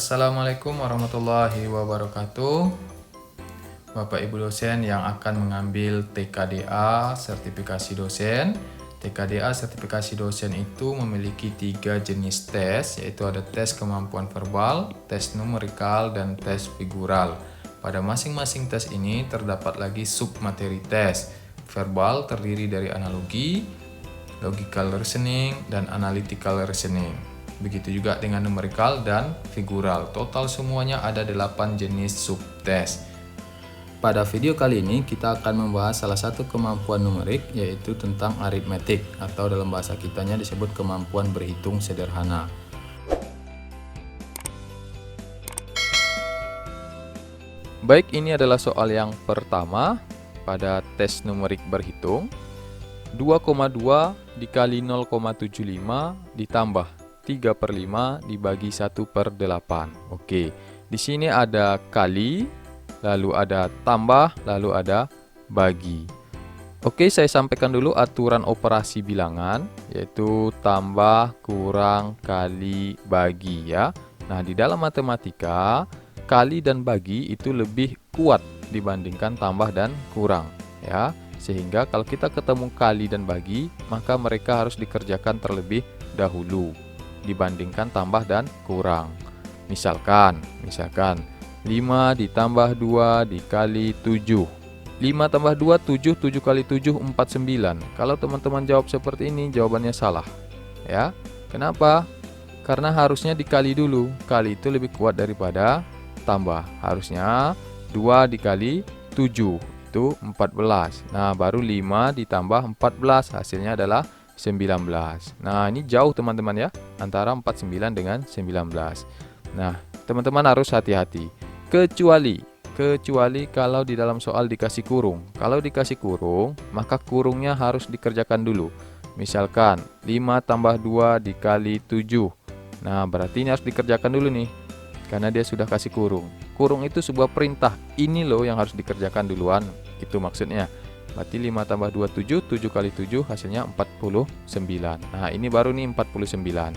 Assalamualaikum warahmatullahi wabarakatuh. Bapak Ibu dosen yang akan mengambil TKDA sertifikasi dosen. TKDA sertifikasi dosen itu memiliki 3 jenis tes, yaitu ada tes kemampuan verbal, tes numerikal, dan tes figural. Pada masing-masing tes ini terdapat lagi submateri tes. Verbal terdiri dari analogi, logical reasoning, dan analytical reasoning. Begitu juga dengan numerikal dan figural. Total semuanya ada 8 jenis subtes. Pada video kali ini kita akan membahas salah satu kemampuan numerik, yaitu tentang aritmetik, atau dalam bahasa kitanya disebut kemampuan berhitung sederhana. Baik, ini adalah soal yang pertama pada tes numerik berhitung. 2,2 dikali 0,75 ditambah 3/5 dibagi 1/8. Oke, di sini ada kali, lalu ada tambah, lalu ada bagi. Oke, saya sampaikan dulu aturan operasi bilangan, yaitu tambah, kurang, kali, bagi ya. Nah, di dalam matematika, kali dan bagi itu lebih kuat dibandingkan tambah dan kurang ya. Sehingga kalau kita ketemu kali dan bagi, maka mereka harus dikerjakan terlebih dahulu dibandingkan tambah dan kurang. Misalkan 5 ditambah 2 dikali 7. 5 tambah 2, 7, 7 kali 7, 49. Kalau teman-teman jawab seperti ini, jawabannya salah. Ya, kenapa? Karena harusnya dikali dulu. Kali itu lebih kuat daripada tambah. Harusnya 2 dikali 7, itu 14. Nah, baru 5 ditambah 14, hasilnya adalah 19. Nah, ini jauh teman-teman ya, antara 49 dengan 19. Nah, teman-teman harus hati-hati. Kecuali kalau di dalam soal dikasih kurung. Kalau dikasih kurung, maka kurungnya harus dikerjakan dulu. Misalkan 5 tambah 2 dikali 7. Nah, berarti ini harus dikerjakan dulu nih, karena dia sudah kasih kurung. Kurung itu sebuah perintah. Ini loh yang harus dikerjakan duluan. Itu maksudnya. Berarti 5 tambah 2, 7. 7 kali 7 hasilnya 49. Nah, ini baru nih 49.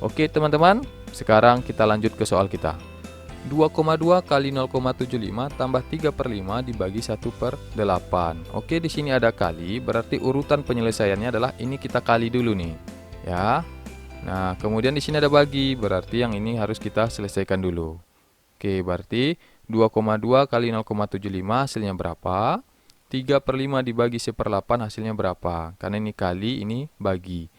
Oke teman-teman, sekarang kita lanjut ke soal kita. 2,2 kali 0,75 tambah 3/5 dibagi 1/8. Oke, di sini ada kali, berarti urutan penyelesaiannya adalah ini kita kali dulu nih. Ya. Nah, kemudian di sini ada bagi, berarti yang ini harus kita selesaikan dulu. Oke, berarti 2,2 kali 0,75 hasilnya berapa? 3/5 dibagi 1/8 hasilnya berapa? Karena ini kali, ini bagi.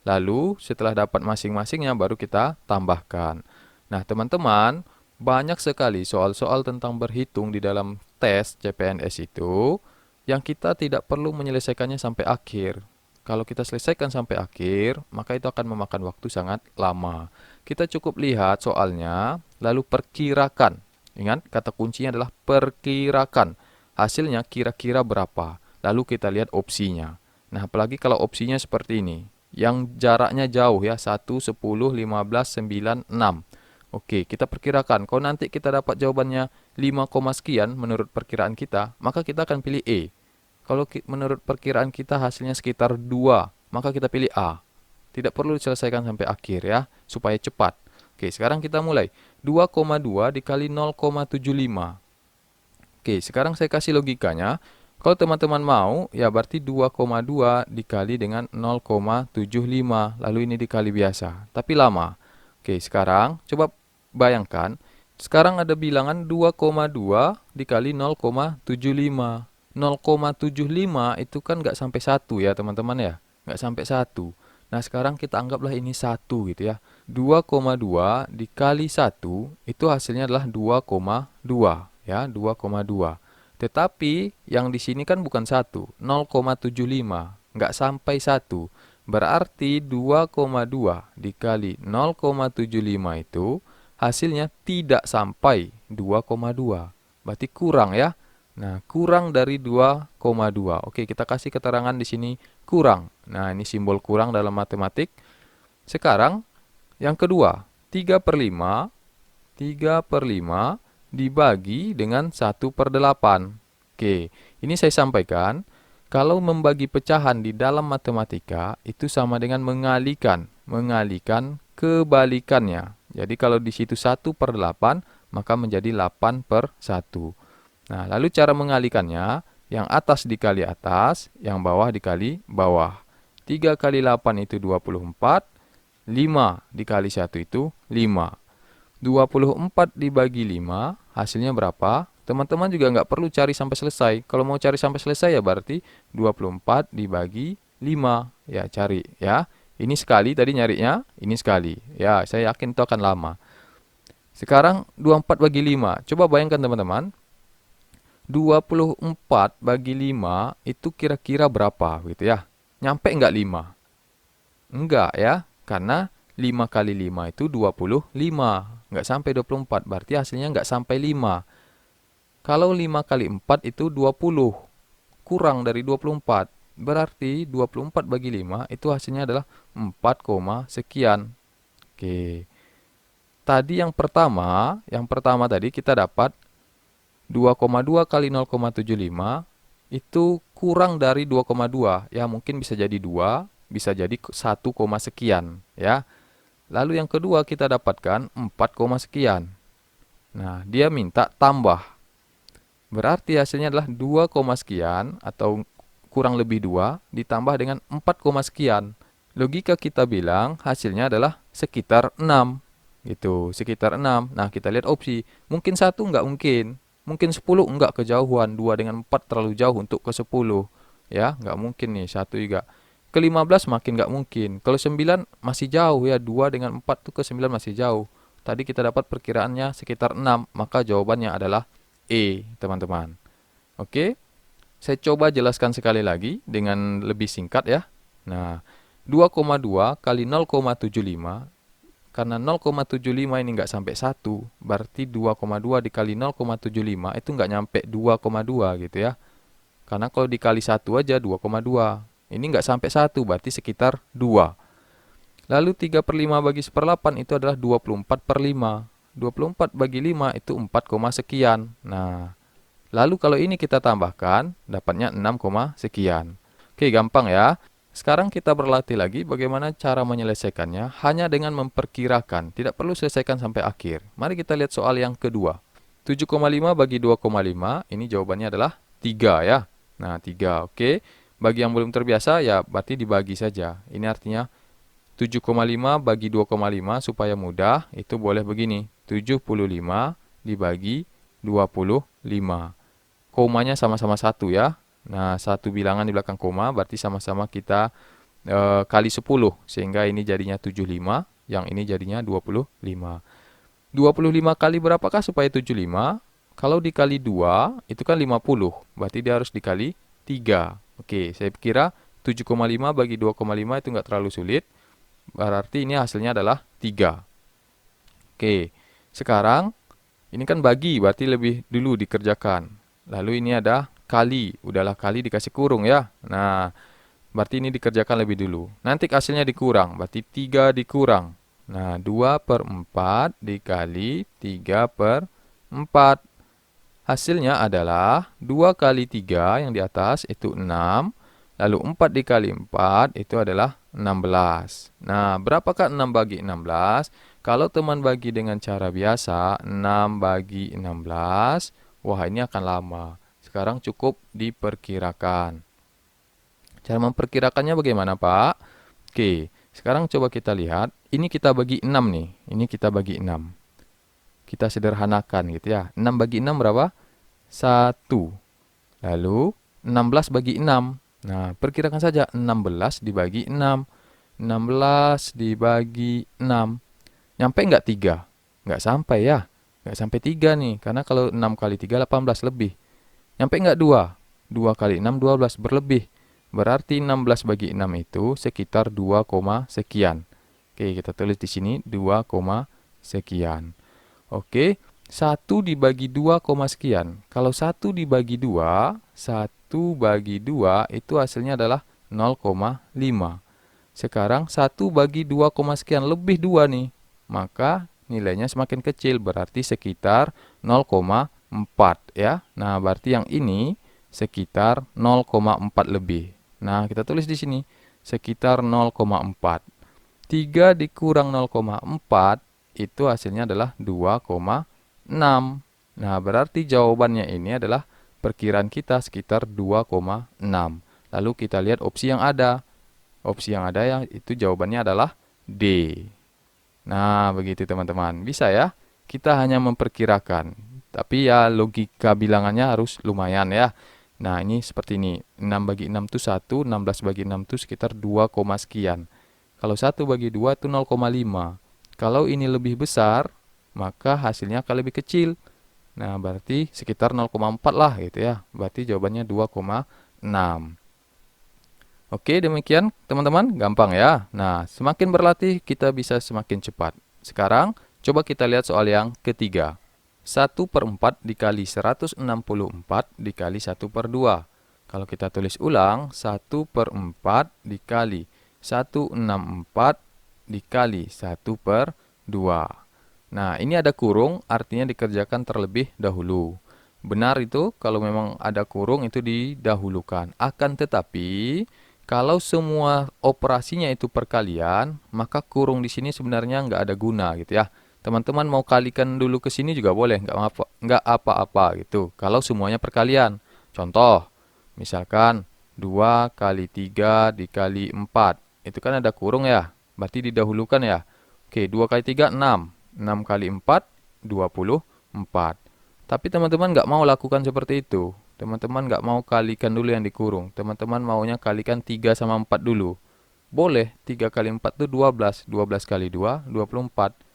Lalu, setelah dapat masing-masingnya, baru kita tambahkan. Nah, teman-teman, banyak sekali soal-soal tentang berhitung di dalam tes CPNS itu yang kita tidak perlu menyelesaikannya sampai akhir. Kalau kita selesaikan sampai akhir, maka itu akan memakan waktu sangat lama. Kita cukup lihat soalnya, lalu perkirakan. Ingat, kata kuncinya adalah perkirakan. Hasilnya kira-kira berapa. Lalu kita lihat opsinya. Nah, apalagi kalau opsinya seperti ini. Yang jaraknya jauh ya, 1, 10, 15, 9, 6. Oke, kita perkirakan. Kalau nanti kita dapat jawabannya 5, sekian menurut perkiraan kita, maka kita akan pilih E. Kalau menurut perkiraan kita hasilnya sekitar 2, maka kita pilih A. Tidak perlu diselesaikan sampai akhir ya, supaya cepat. Oke, sekarang kita mulai. 2,2 dikali 0,75. Oke, sekarang saya kasih logikanya. Kalau teman-teman mau, ya berarti 2,2 dikali dengan 0,75. Lalu ini dikali biasa, tapi lama. Oke, sekarang coba bayangkan. Sekarang ada bilangan 2,2 dikali 0,75. 0,75 itu kan nggak sampai 1 ya teman-teman ya. Nggak sampai 1. Nah, sekarang kita anggaplah ini 1 gitu ya. 2,2 dikali 1 itu hasilnya adalah 2,2 ya, 2,2. Tetapi yang di sini kan bukan 1, 0,75, nggak sampai 1. Berarti 2,2 dikali 0,75 itu hasilnya tidak sampai 2,2. Berarti kurang ya. Nah, kurang dari 2,2. Oke, kita kasih keterangan di sini kurang. Nah, ini simbol kurang dalam matematik. Sekarang yang kedua, 3/5 dibagi dengan 1/8. Oke, ini saya sampaikan, kalau membagi pecahan di dalam matematika itu sama dengan mengalihkan kebalikannya. Jadi kalau di situ 1/8, maka menjadi 8/1. Nah, lalu cara mengalikannya, yang atas dikali atas, yang bawah dikali bawah. 3 kali 8 itu 24, 5 dikali 1 itu 5. 24 dibagi 5, hasilnya berapa? Teman-teman juga nggak perlu cari sampai selesai. Kalau mau cari sampai selesai ya berarti 24 dibagi 5. Ya, cari ya. Ini sekali tadi nyarinya, ini sekali. Ya, saya yakin itu akan lama. Sekarang 24 bagi 5. Coba bayangkan teman-teman. 24 bagi 5 itu kira-kira berapa gitu ya? Nyampe nggak 5? Enggak ya, karena 5 kali 5 itu 25. Nggak sampai 24, berarti hasilnya nggak sampai 5. Kalau 5 kali 4 itu 20. Kurang dari 24. Berarti 24 bagi 5 itu hasilnya adalah 4, sekian. Oke. Tadi yang pertama tadi kita dapat 2,2 kali 0,75 itu kurang dari 2,2. Ya, mungkin bisa jadi 2, bisa jadi 1, sekian. Ya. Lalu yang kedua kita dapatkan 4, sekian. Nah, dia minta tambah. Berarti hasilnya adalah 2, sekian atau kurang lebih 2 ditambah dengan 4, sekian. Logika kita bilang hasilnya adalah sekitar 6. Gitu, sekitar 6. Nah, kita lihat opsi. Mungkin 1 nggak mungkin. Mungkin 10 enggak, kejauhan. 2 dengan 4 terlalu jauh untuk ke 10. Ya, nggak mungkin nih, 1 juga. Ke 15 makin nggak mungkin. Kalau 9 masih jauh ya, 2 dengan 4 tuh ke 9 masih jauh. Tadi kita dapat perkiraannya sekitar 6, maka jawabannya adalah E, teman-teman. Oke, saya coba jelaskan sekali lagi dengan lebih singkat ya. Nah, 2,2 kali 0,75, karena 0,75 ini nggak sampai 1, berarti 2,2 dikali 0,75 itu nggak nyampe 2,2 gitu ya. Karena kalau dikali 1 aja 2,2. Ini nggak sampai 1, berarti sekitar 2. Lalu 3/5 bagi 1/8 itu adalah 24/5. 24 bagi 5 itu 4, sekian. Nah, lalu kalau ini kita tambahkan, dapatnya 6, sekian. Oke, gampang ya. Sekarang kita berlatih lagi bagaimana cara menyelesaikannya hanya dengan memperkirakan. Tidak perlu selesaikan sampai akhir. Mari kita lihat soal yang kedua. 7,5 bagi 2,5, ini jawabannya adalah 3 ya. Nah, 3, oke. Bagi yang belum terbiasa, ya berarti dibagi saja. Ini artinya 7,5 bagi 2,5 supaya mudah, itu boleh begini. 75 dibagi 25. Komanya sama-sama 1 ya. Nah, satu bilangan di belakang koma, berarti sama-sama kita kali 10. Sehingga ini jadinya 75, yang ini jadinya 25. 25 kali berapakah supaya 75? Kalau dikali 2, itu kan 50. Berarti dia harus dikali 3. Oke, saya kira 7,5 bagi 2,5 itu nggak terlalu sulit. Berarti ini hasilnya adalah 3. Oke, sekarang ini kan bagi, berarti lebih dulu dikerjakan. Lalu ini ada kali, udahlah kali dikasih kurung ya. Nah, berarti ini dikerjakan lebih dulu. Nanti hasilnya dikurang, berarti 3 dikurang. Nah, 2/4 dikali 3/4. Hasilnya adalah 2 kali 3 yang di atas itu 6. Lalu 4 dikali 4 itu adalah 16. Nah, berapakah 6 bagi 16? Kalau teman bagi dengan cara biasa, 6 bagi 16, wah ini akan lama. Sekarang cukup diperkirakan. Cara memperkirakannya bagaimana, Pak? Oke, sekarang coba kita lihat. Ini kita bagi 6 nih. Ini kita bagi 6. Kita sederhanakan gitu ya. 6 bagi 6 berapa? 1. Lalu 16 bagi 6. Nah, perkirakan saja 16 dibagi 6. 16 dibagi 6. Nyampe nggak 3? Nggak sampai ya. Nggak sampai 3 nih. Karena kalau 6 kali 3, 18 lebih. Nyampe nggak 2? 2 kali 6, 12 berlebih. Berarti 16 bagi 6 itu sekitar 2, sekian. Oke, kita tulis di sini 2, sekian. Oke, 1 dibagi 2, sekian. Kalau 1 dibagi 2, 1 bagi 2 itu hasilnya adalah 0,5. Sekarang 1 bagi 2, sekian lebih 2 nih. Maka nilainya semakin kecil, berarti sekitar 0,4 ya. Nah, berarti yang ini sekitar 0,4 lebih. Nah, kita tulis di sini sekitar 0,4. 3 dikurang 0,4 itu hasilnya adalah 2,6. Nah, berarti jawabannya ini adalah perkiraan kita sekitar 2,6. Lalu kita lihat opsi yang ada. Opsi yang ada itu jawabannya adalah D. Nah, begitu teman-teman. Bisa ya? Kita hanya memperkirakan. Tapi ya logika bilangannya harus lumayan ya. Nah, ini seperti ini. 6 bagi 6 itu 1, 16 bagi 6 itu sekitar 2, sekian. Kalau 1 bagi 2 itu 0,5. Kalau ini lebih besar, maka hasilnya akan lebih kecil. Nah, berarti sekitar 0,4 lah gitu ya. Berarti jawabannya 2,6. Oke, demikian teman-teman, gampang ya. Nah, semakin berlatih kita bisa semakin cepat. Sekarang, coba kita lihat soal yang ketiga. 1/4 dikali 164 dikali 1/2. Kalau kita tulis ulang, 1/4 dikali 164 dikali 1/2. Nah, ini ada kurung, artinya dikerjakan terlebih dahulu. Benar itu, kalau memang ada kurung itu didahulukan. Akan tetapi, kalau semua operasinya itu perkalian, maka kurung di sini sebenarnya nggak ada guna gitu ya. Teman-teman mau kalikan dulu ke sini juga boleh, nggak apa-apa gitu. Kalau semuanya perkalian. Contoh, misalkan 2 kali 3 dikali 4. Itu kan ada kurung ya, berarti didahulukan ya. Oke, 2 kali 3, 6. 6 kali 4, 24. Tapi teman-teman nggak mau lakukan seperti itu. Teman-teman nggak mau kalikan dulu yang dikurung. Teman-teman maunya kalikan 3 sama 4 dulu. Boleh, 3 kali 4 itu 12. 12 kali 2, 24.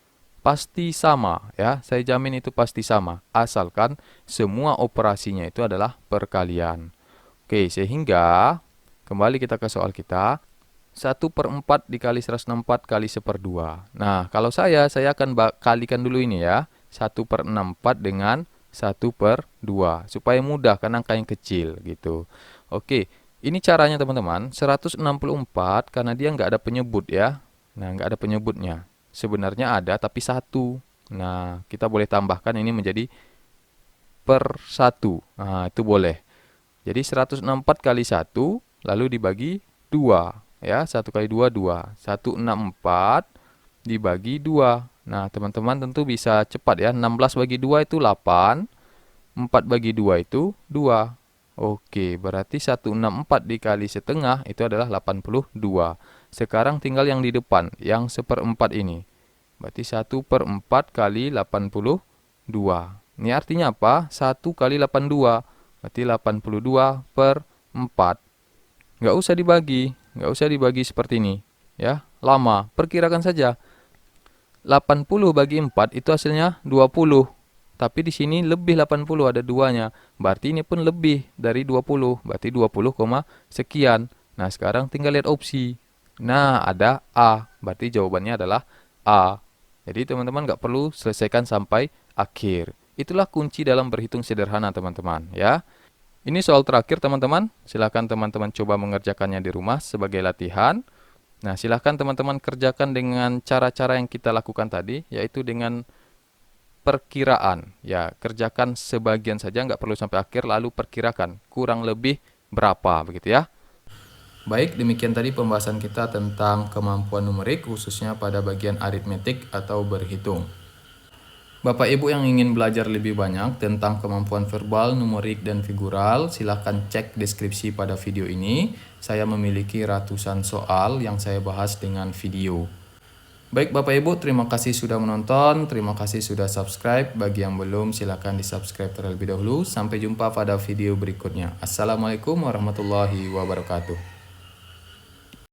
Pasti sama ya, saya jamin itu pasti sama. Asalkan semua operasinya itu adalah perkalian. Oke, sehingga kembali kita ke soal kita. 1/4 dikali 164 kali 1/2. Nah, kalau saya akan kalikan dulu ini ya. 1/64 dengan 1/2 supaya mudah karena angka yang kecil gitu. Oke, ini caranya teman-teman. 164 karena dia nggak ada penyebut ya. Nah, nggak ada penyebutnya. Sebenarnya ada tapi 1. Nah, kita boleh tambahkan ini menjadi per 1. Nah, itu boleh. Jadi 164 kali 1 lalu dibagi 2 ya. 1 kali 2 2. 164 dibagi 2. Nah, teman-teman tentu bisa cepat ya. 16 bagi 2 itu 8. 4 bagi 2 itu 2. Oke, berarti 164 dikali setengah itu adalah 82. Sekarang tinggal yang di depan, yang 1/4 ini. Berarti 1/4 kali 82. Ini artinya apa? 1 kali 82. Berarti 82/4. Nggak usah dibagi seperti ini. Ya, lama. Perkirakan saja. 80 bagi 4 itu hasilnya 20. Tapi di sini lebih 80, ada 2-nya. Berarti ini pun lebih dari 20. Berarti 20, sekian. Nah, sekarang tinggal lihat opsi. Nah, ada A. Berarti jawabannya adalah A. Jadi teman-teman nggak perlu selesaikan sampai akhir. Itulah kunci dalam berhitung sederhana teman-teman ya. Ini soal terakhir teman-teman. Silakan teman-teman coba mengerjakannya di rumah sebagai latihan. Nah, silahkan teman-teman kerjakan dengan cara-cara yang kita lakukan tadi, yaitu dengan perkiraan. Ya, kerjakan sebagian saja, nggak perlu sampai akhir, lalu perkirakan kurang lebih berapa, begitu ya. Baik, demikian tadi pembahasan kita tentang kemampuan numerik, khususnya pada bagian aritmetik atau berhitung. Bapak Ibu yang ingin belajar lebih banyak tentang kemampuan verbal, numerik, dan figural, silahkan cek deskripsi pada video ini. Saya memiliki ratusan soal yang saya bahas dengan video. Baik Bapak Ibu, terima kasih sudah menonton, terima kasih sudah subscribe. Bagi yang belum, silahkan di-subscribe terlebih dahulu. Sampai jumpa pada video berikutnya. Assalamualaikum warahmatullahi wabarakatuh.